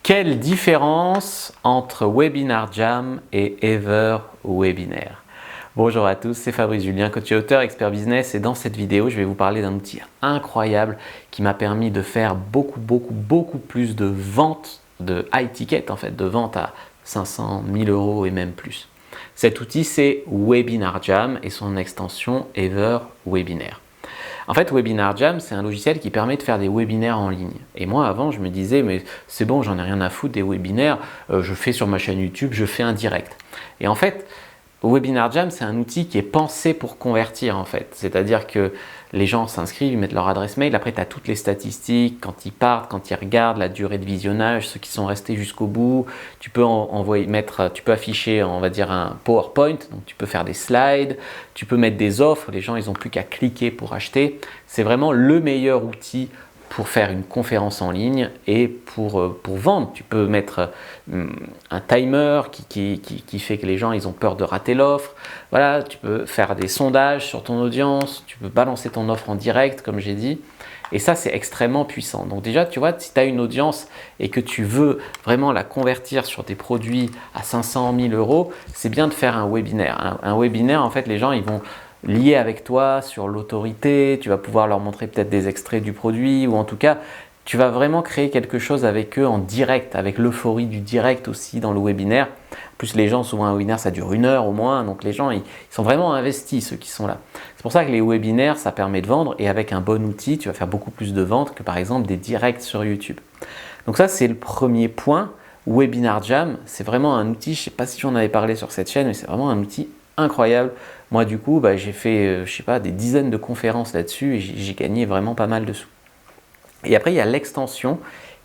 Quelle différence entre Webinar Jam et EverWebinaire? Bonjour à tous, c'est Fabrice Julien, coach et auteur, expert business, et dans cette vidéo, je vais vous parler d'un outil incroyable qui m'a permis de faire beaucoup plus de ventes de high ticket, en fait, de ventes à 500, 1000 euros et même plus. Cet outil, c'est Webinar Jam et son extension EverWebinaire. En fait, Webinar Jam, c'est un logiciel qui permet de faire des webinaires en ligne. Et moi, avant, je me disais, mais c'est bon, j'en ai rien à foutre des webinaires, je fais sur ma chaîne YouTube, je fais un direct. Et en fait, Webinar Jam, c'est un outil qui est pensé pour convertir, en fait. C'est-à-dire que les gens s'inscrivent, ils mettent leur adresse mail, après tu as toutes les statistiques, quand ils partent, quand ils regardent, la durée de visionnage, ceux qui sont restés jusqu'au bout. Tu peux tu peux afficher, on va dire, un PowerPoint, donc tu peux faire des slides, tu peux mettre des offres, les gens ils n'ont plus qu'à cliquer pour acheter. C'est vraiment le meilleur outil pour faire une conférence en ligne et pour vendre. Tu peux mettre un timer qui fait que les gens ils ont peur de rater l'offre. Voilà, tu peux faire des sondages sur ton audience, tu peux balancer ton offre en direct comme j'ai dit. Et ça, c'est extrêmement puissant. Donc déjà, tu vois, si tu as une audience et que tu veux vraiment la convertir sur tes produits à 500 000 euros, c'est bien de faire un webinaire. Un webinaire, en fait, les gens ils vont liés avec toi sur l'autorité, tu vas pouvoir leur montrer peut-être des extraits du produit ou en tout cas, tu vas vraiment créer quelque chose avec eux en direct, avec l'euphorie du direct aussi dans le webinaire. En plus, les gens, souvent un webinaire, ça dure 1 heure au moins, donc les gens, ils sont vraiment investis, ceux qui sont là. C'est pour ça que les webinaires, ça permet de vendre et avec un bon outil, tu vas faire beaucoup plus de ventes que par exemple des directs sur YouTube. Donc ça, c'est le premier point. Webinar Jam, c'est vraiment un outil, je ne sais pas si j'en avais parlé sur cette chaîne, mais c'est vraiment un outil incroyable. Moi du coup, j'ai fait je sais pas, des dizaines de conférences là-dessus et j'ai gagné vraiment pas mal de sous. Et après, il y a l'extension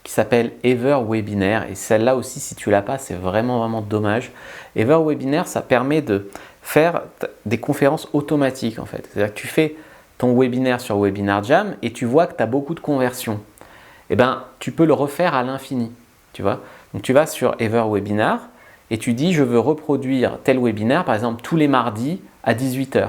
qui s'appelle EverWebinaire et celle-là aussi, si tu l'as pas, c'est vraiment dommage. EverWebinaire, ça permet de faire des conférences automatiques en fait. C'est-à-dire que tu fais ton webinaire sur Webinar Jam et tu vois que tu as beaucoup de conversions. Et ben, tu peux le refaire à l'infini, tu vois. Donc tu vas sur EverWebinaire et tu dis je veux reproduire tel webinaire, par exemple tous les mardis à 18 h.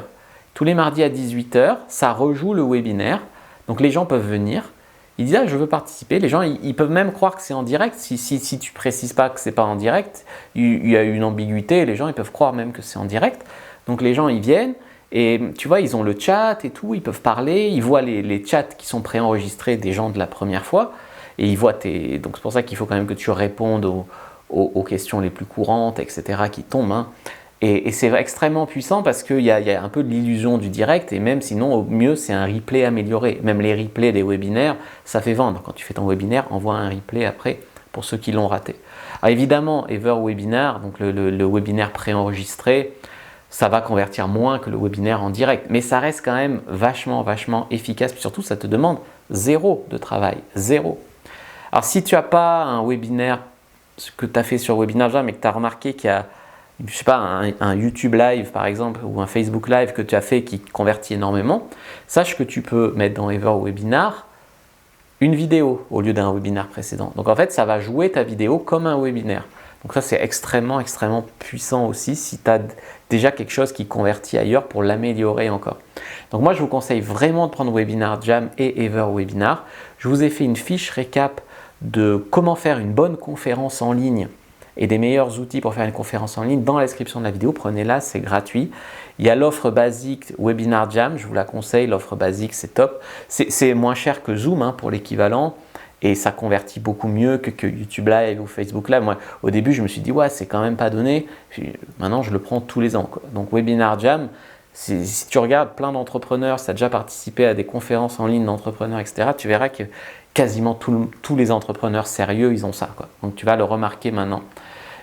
Tous les mardis à 18 h, ça rejoue le webinaire. Donc les gens peuvent venir, ils disent ah, je veux participer. Les gens ils peuvent même croire que c'est en direct. Si tu ne précises pas que ce n'est pas en direct, il y a une ambiguïté, les gens ils peuvent croire même que c'est en direct. Donc les gens ils viennent et tu vois, ils ont le chat et tout, ils peuvent parler, ils voient les chats qui sont préenregistrés des gens de la première fois et ils voient tes. Donc c'est pour ça qu'il faut quand même que tu répondes aux questions les plus courantes, etc. qui tombent. Hein. Et c'est extrêmement puissant parce qu'il y a un peu de l'illusion du direct et même sinon au mieux c'est un replay amélioré. Même les replays des webinaires, ça fait vendre. Quand tu fais ton webinaire, envoie un replay après pour ceux qui l'ont raté. Alors évidemment, EverWebinaire, donc le webinaire préenregistré, ça va convertir moins que le webinaire en direct. Mais ça reste quand même vachement efficace. Puis surtout, ça te demande zéro de travail, zéro. Alors si tu n'as pas un webinaire, ce que tu as fait sur Webinar Jam, mais que tu as remarqué qu'il y a, je sais pas, un YouTube Live par exemple ou un Facebook Live que tu as fait qui convertit énormément, sache que tu peux mettre dans EverWebinaire une vidéo au lieu d'un webinaire précédent. Donc en fait, ça va jouer ta vidéo comme un webinaire. Donc ça, c'est extrêmement puissant aussi si tu as déjà quelque chose qui convertit ailleurs pour l'améliorer encore. Donc moi, je vous conseille vraiment de prendre Webinar Jam et EverWebinaire. Je vous ai fait une fiche récap de comment faire une bonne conférence en ligne et des meilleurs outils pour faire une conférence en ligne dans la description de la vidéo. Prenez-la, c'est gratuit. Il y a l'offre basique Webinar Jam, je vous la conseille, l'offre basique c'est top. C'est moins cher que Zoom hein, pour l'équivalent et ça convertit beaucoup mieux que YouTube Live ou Facebook Live. Moi, au début, je me suis dit ouais, c'est quand même pas donné. Puis, maintenant, je le prends tous les ans, quoi. Donc Webinar Jam, si tu regardes plein d'entrepreneurs, si tu as déjà participé à des conférences en ligne d'entrepreneurs, etc., tu verras que quasiment tous les entrepreneurs sérieux, ils ont ça, quoi. Donc tu vas le remarquer maintenant.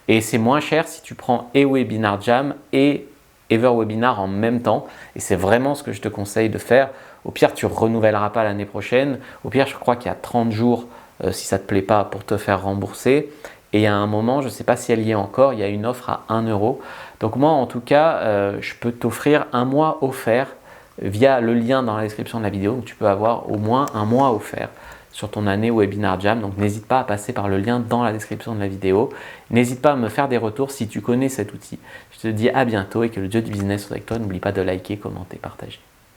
Et c'est moins cher si tu prends et Webinar Jam et EverWebinaire en même temps. Et c'est vraiment ce que je te conseille de faire. Au pire, tu ne renouvelleras pas l'année prochaine. Au pire, je crois qu'il y a 30 jours, si ça ne te plaît pas, pour te faire rembourser. Et il y a un moment, je ne sais pas si elle y est encore, il y a une offre à 1 €. Donc moi, en tout cas, je peux t'offrir 1 mois offert via le lien dans la description de la vidéo. Donc tu peux avoir au moins 1 mois offert sur ton année Webinar Jam. Donc n'hésite pas à passer par le lien dans la description de la vidéo. N'hésite pas à me faire des retours si tu connais cet outil. Je te dis à bientôt et que le Dieu du business soit avec toi. N'oublie pas de liker, commenter, partager.